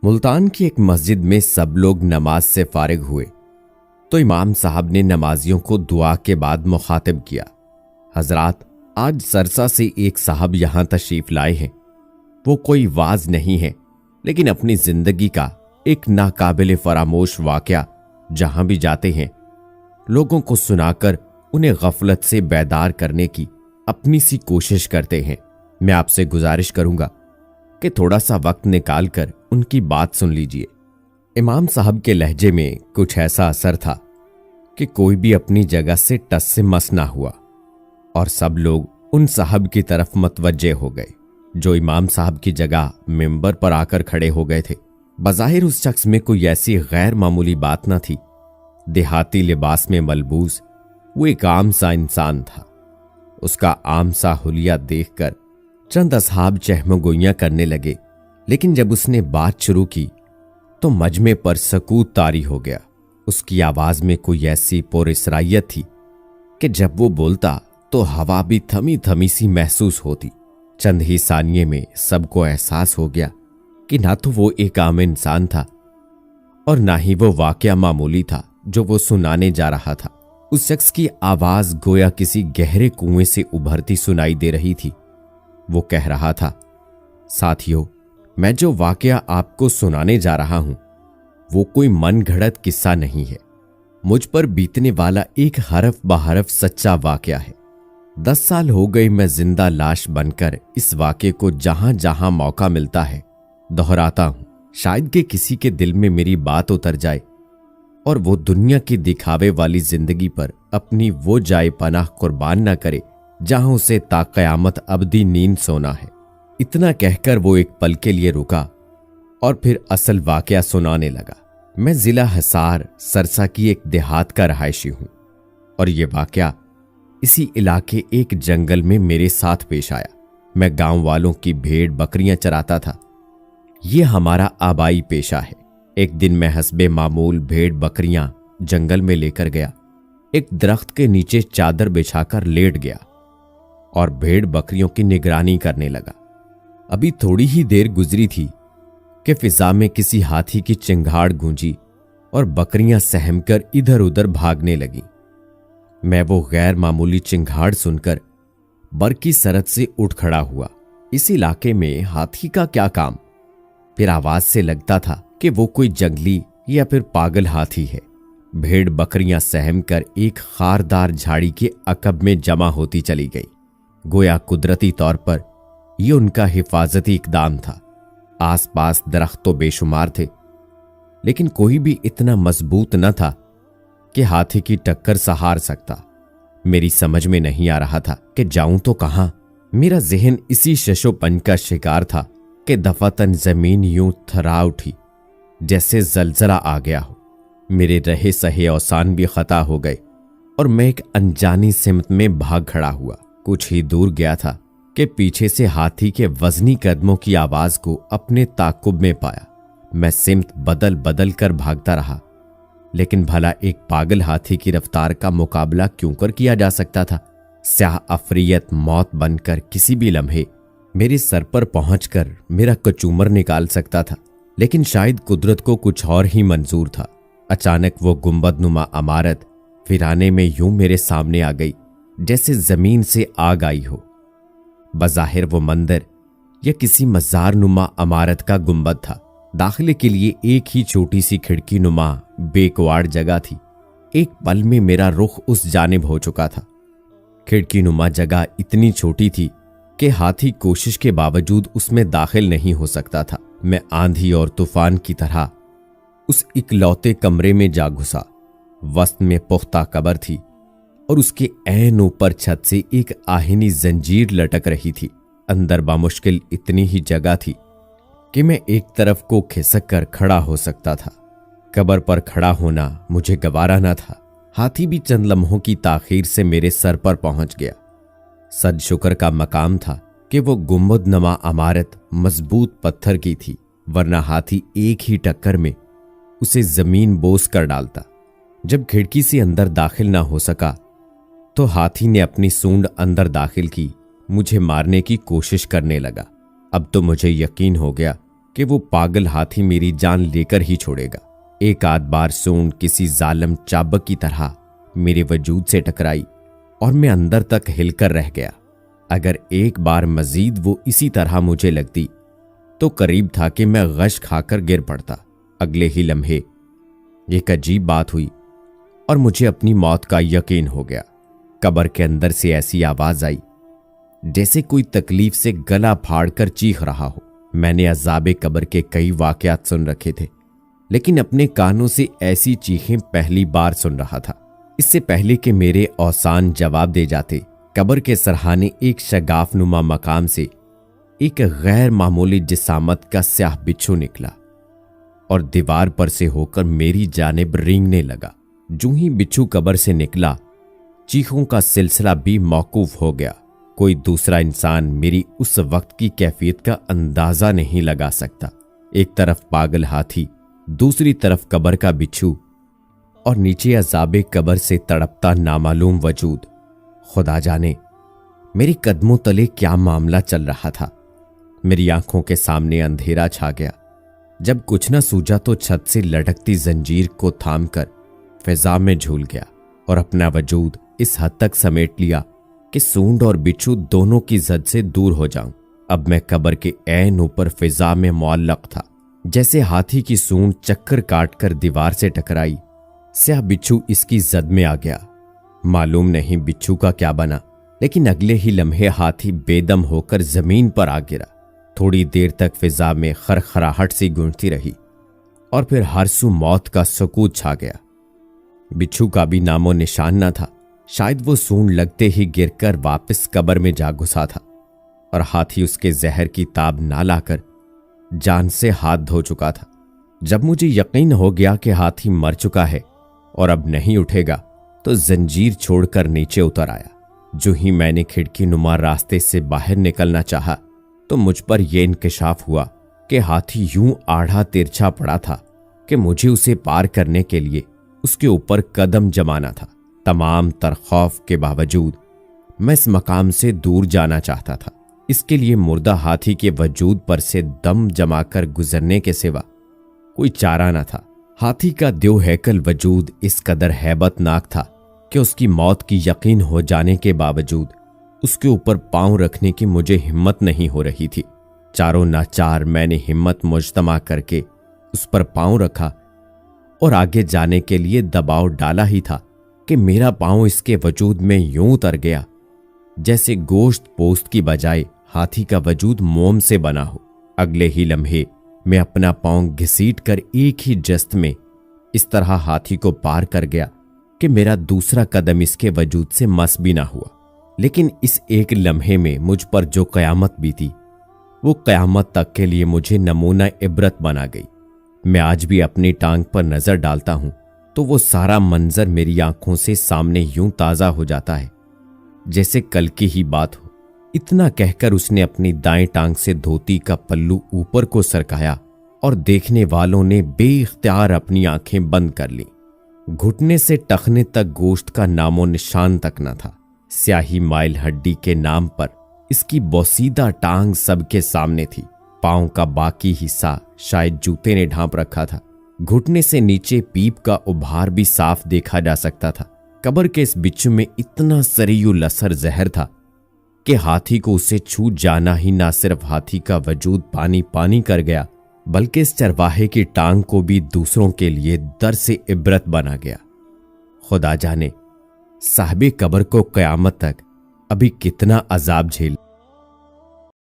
ملتان کی ایک مسجد میں سب لوگ نماز سے فارغ ہوئے تو امام صاحب نے نمازیوں کو دعا کے بعد مخاطب کیا، حضرات، آج سرسا سے ایک صاحب یہاں تشریف لائے ہیں۔ وہ کوئی واعظ نہیں ہے، لیکن اپنی زندگی کا ایک ناقابل فراموش واقعہ جہاں بھی جاتے ہیں لوگوں کو سنا کر انہیں غفلت سے بیدار کرنے کی اپنی سی کوشش کرتے ہیں۔ میں آپ سے گزارش کروں گا کہ تھوڑا سا وقت نکال کر ان کی بات سن لیجئے۔ امام صاحب کے لہجے میں کچھ ایسا اثر تھا کہ کوئی بھی اپنی جگہ سے ٹس سے مس نہ ہوا، اور سب لوگ ان صاحب کی طرف متوجہ ہو گئے جو امام صاحب کی جگہ ممبر پر آ کر کھڑے ہو گئے تھے۔ بظاہر اس شخص میں کوئی ایسی غیر معمولی بات نہ تھی۔ دیہاتی لباس میں ملبوس وہ ایک عام سا انسان تھا۔ اس کا عام سا حلیہ دیکھ کر چند اصحاب چہم گوئیاں کرنے لگے، لیکن جب اس نے بات شروع کی تو مجمع پر سکوت طاری ہو گیا۔ اس کی آواز میں کوئی ایسی پراسرائیت تھی کہ جب وہ بولتا تو ہوا بھی تھمی تھمی سی محسوس ہوتی۔ چند ہی ثانیے میں سب کو احساس ہو گیا کہ نہ تو وہ ایک عام انسان تھا اور نہ ہی وہ واقعہ معمولی تھا جو وہ سنانے جا رہا تھا۔ اس شخص کی آواز گویا کسی گہرے کنویں سے ابھرتی سنائی دے رہی تھی۔ وہ کہہ رہا تھا، ساتھیو، میں جو واقعہ آپ کو سنانے جا رہا ہوں وہ کوئی من گھڑت قصہ نہیں ہے، مجھ پر بیتنے والا ایک حرف بحرف سچا واقعہ ہے۔ 10 سال ہو گئے میں زندہ لاش بن کر اس واقعے کو جہاں جہاں موقع ملتا ہے دہراتا ہوں، شاید کہ کسی کے دل میں میری بات اتر جائے اور وہ دنیا کی دکھاوے والی زندگی پر اپنی وہ جائے پناہ قربان نہ کرے جہاں اسے تا قیامت ابدی نیند سونا ہے۔ اتنا کہہ کر وہ ایک پل کے لیے رکا اور پھر اصل واقعہ سنانے لگا۔ میں ضلع حصار سرسا کی ایک دیہات کا رہائشی ہوں، اور یہ واقعہ اسی علاقے ایک جنگل میں میرے ساتھ پیش آیا۔ میں گاؤں والوں کی بھیڑ بکریاں چراتا تھا۔ یہ ہمارا آبائی پیشہ ہے۔ ایک دن میں حسب معمول بھیڑ بکریاں جنگل میں لے کر گیا۔ ایک درخت کے نیچے چادر بچھا کر لیٹ گیا اور بھیڑ بکریوں کی نگرانی کرنے لگا۔ ابھی تھوڑی ہی دیر گزری تھی کہ فضا میں کسی ہاتھی کی چنگھاڑ گونجی اور بکریاں سہم کر ادھر ادھر بھاگنے لگیں۔ میں وہ غیر معمولی چنگھاڑ سن کر برقی سرحد سے اٹھ کھڑا ہوا۔ اس علاقے میں ہاتھی کا کیا کام؟ پھر آواز سے لگتا تھا کہ وہ کوئی جنگلی یا پھر پاگل ہاتھی ہے۔ بھیڑ بکریاں سہم کر ایک خاردار جھاڑی کے عقب میں جمع ہوتی چلی گئی، گویا قدرتی طور پر یہ ان کا حفاظتی اقدام تھا۔ آس پاس درخت تو بے شمار تھے، لیکن کوئی بھی اتنا مضبوط نہ تھا کہ ہاتھی کی ٹکر سہار سکتا۔ میری سمجھ میں نہیں آ رہا تھا کہ جاؤں تو کہاں۔ میرا ذہن اسی ششو پن کا شکار تھا کہ دفعتاً زمین یوں تھرا اٹھی جیسے زلزلہ آ گیا ہو۔ میرے رہے سہے اوسان بھی خطا ہو گئے اور میں ایک انجانی سمت میں بھاگ کھڑا ہوا۔ کچھ ہی دور گیا تھا کہ پیچھے سے ہاتھی کے وزنی قدموں کی آواز کو اپنے تعاقب میں پایا۔ میں سمت بدل بدل کر بھاگتا رہا، لیکن بھلا ایک پاگل ہاتھی کی رفتار کا مقابلہ کیوں کر کیا جا سکتا تھا؟ سیاہ افریت موت بن کر کسی بھی لمحے میرے سر پر پہنچ کر میرا کچومر نکال سکتا تھا، لیکن شاید قدرت کو کچھ اور ہی منظور تھا۔ اچانک وہ گنبد نما عمارت ویرانے میں یوں میرے سامنے آ گئی جیسے زمین سے آگ آئی ہو۔ بظاہر وہ مندر یا کسی مزار نما عمارت کا گنبد تھا۔ داخلے کے لیے ایک ہی چھوٹی سی کھڑکی نما بیکواڑ جگہ تھی۔ ایک پل میں میرا رخ اس جانب ہو چکا تھا۔ کھڑکی نما جگہ اتنی چھوٹی تھی کہ ہاتھی کوشش کے باوجود اس میں داخل نہیں ہو سکتا تھا۔ میں آندھی اور طوفان کی طرح اس اکلوتے کمرے میں جا گھسا۔ وسط میں پختہ قبر تھی اور اس کے عین اوپر چھت سے ایک آہنی زنجیر لٹک رہی تھی۔ اندر بامشکل اتنی ہی جگہ تھی کہ میں ایک طرف کو کھسک کر کھڑا ہو سکتا تھا۔ قبر پر کھڑا ہونا مجھے گوارا نہ تھا۔ ہاتھی بھی چند لمحوں کی تاخیر سے میرے سر پر پہنچ گیا۔ صد شکر کا مقام تھا کہ وہ گنبد نما عمارت مضبوط پتھر کی تھی، ورنہ ہاتھی ایک ہی ٹکر میں اسے زمین بوس کر ڈالتا۔ جب کھڑکی سے اندر داخل نہ ہو سکا تو ہاتھی نے اپنی سونڈ اندر داخل کی، مجھے مارنے کی کوشش کرنے لگا۔ اب تو مجھے یقین ہو گیا کہ وہ پاگل ہاتھی میری جان لے کر ہی چھوڑے گا۔ ایک آدھ بار سونڈ کسی ظالم چابک کی طرح میرے وجود سے ٹکرائی اور میں اندر تک ہل کر رہ گیا۔ اگر ایک بار مزید وہ اسی طرح مجھے لگتی تو قریب تھا کہ میں غش کھا کر گر پڑتا۔ اگلے ہی لمحے ایک عجیب بات ہوئی اور مجھے اپنی موت کا یقین ہو گیا۔ قبر کے اندر سے ایسی آواز آئی جیسے کوئی تکلیف سے گلا پھاڑ کر چیخ رہا ہو۔ میں نے عذاب قبر کے کئی واقعات سن رکھے تھے، لیکن اپنے کانوں سے ایسی چیخیں پہلی بار سن رہا تھا۔ اس سے پہلے کہ میرے اوسان جواب دے جاتے، قبر کے سرحانے ایک شگاف نما مقام سے ایک غیر معمولی جسامت کا سیاہ بچھو نکلا اور دیوار پر سے ہو کر میری جانب رینگنے لگا۔ جو ہی بچھو قبر سے نکلا، چیخوں کا سلسلہ بھی موقوف ہو گیا۔ کوئی دوسرا انسان میری اس وقت کی کیفیت کا اندازہ نہیں لگا سکتا۔ ایک طرف پاگل ہاتھی، دوسری طرف قبر کا بچھو اور نیچے عذاب قبر سے تڑپتا نامعلوم وجود۔ خدا جانے میری قدموں تلے کیا معاملہ چل رہا تھا۔ میری آنکھوں کے سامنے اندھیرا چھا گیا۔ جب کچھ نہ سوجا تو چھت سے لٹکتی زنجیر کو تھام کر فضا میں جھول گیا اور اپنا وجود اس حد تک سمیٹ لیا کہ سونڈ اور بچھو دونوں کی زد سے دور ہو جاؤں۔ اب میں قبر کے عین اوپر فضا میں معلق تھا۔ جیسے ہاتھی کی سونڈ چکر کاٹ کر دیوار سے ٹکرائی، سیاہ بچھو اس کی زد میں آ گیا۔ معلوم نہیں بچھو کا کیا بنا، لیکن اگلے ہی لمحے ہاتھی بے دم ہو کر زمین پر آ گرا۔ تھوڑی دیر تک فضا میں خرخراہٹ سی گونجتی رہی اور پھر ہر سو موت کا سکوت چھا گیا۔ بچھو کا بھی نام و نشان نہ تھا۔ شاید وہ سونڈ لگتے ہی گر کر واپس قبر میں جا گھسا تھا اور ہاتھی اس کے زہر کی تاب نہ لا کر جان سے ہاتھ دھو چکا تھا۔ جب مجھے یقین ہو گیا کہ ہاتھی مر چکا ہے اور اب نہیں اٹھے گا تو زنجیر چھوڑ کر نیچے اتر آیا۔ جو ہی میں نے کھڑکی نما راستے سے باہر نکلنا چاہا تو مجھ پر یہ انکشاف ہوا کہ ہاتھی یوں آڑھا ترچھا پڑا تھا کہ مجھے اسے پار کرنے کے لیے اس کے اوپر قدم جمانا تھا۔ تمام تر خوف کے باوجود میں اس مقام سے دور جانا چاہتا تھا۔ اس کے لیے مردہ ہاتھی کے وجود پر سے دم جما کر گزرنے کے سوا کوئی چارہ نہ تھا۔ ہاتھی کا دیو ہیکل وجود اس قدر ہیبت ناک تھا کہ اس کی موت کی یقین ہو جانے کے باوجود اس کے اوپر پاؤں رکھنے کی مجھے ہمت نہیں ہو رہی تھی۔ چاروں ناچار میں نے ہمت مجتمع کر کے اس پر پاؤں رکھا اور آگے جانے کے لیے دباؤ ڈالا ہی تھا کہ میرا پاؤں اس کے وجود میں یوں اتر گیا جیسے گوشت پوست کی بجائے ہاتھی کا وجود موم سے بنا ہو۔ اگلے ہی لمحے میں اپنا پاؤں گھسیٹ کر ایک ہی جست میں اس طرح ہاتھی کو پار کر گیا کہ میرا دوسرا قدم اس کے وجود سے مس بھی نہ ہوا۔ لیکن اس ایک لمحے میں مجھ پر جو قیامت بیتی وہ قیامت تک کے لیے مجھے نمونہ عبرت بنا گئی۔ میں آج بھی اپنی ٹانگ پر نظر ڈالتا ہوں تو وہ سارا منظر میری آنکھوں سے سامنے یوں تازہ ہو جاتا ہے جیسے کل کی ہی بات ہو۔ اتنا کہہ کر اس نے اپنی دائیں ٹانگ سے دھوتی کا پلو اوپر کو سرکایا اور دیکھنے والوں نے بے اختیار اپنی آنکھیں بند کر لیں۔ گھٹنے سے ٹخنے تک گوشت کا نام و نشان تک نہ تھا۔ سیاہی مائل ہڈی کے نام پر اس کی بوسیدہ ٹانگ سب کے سامنے تھی۔ پاؤں کا باقی حصہ شاید جوتے نے ڈھانپ رکھا تھا۔ گھٹنے سے نیچے پیپ کا ابھار بھی صاف دیکھا جا سکتا تھا۔ قبر کے اس بچھو میں اتنا سریو لسر زہر تھا کہ ہاتھی کو اسے چھو جانا ہی نہ صرف ہاتھی کا وجود پانی پانی کر گیا بلکہ اس چرواہے کی ٹانگ کو بھی دوسروں کے لیے درس عبرت بنا گیا۔ خدا جانے صاحب قبر کو قیامت تک ابھی کتنا عذاب جھیل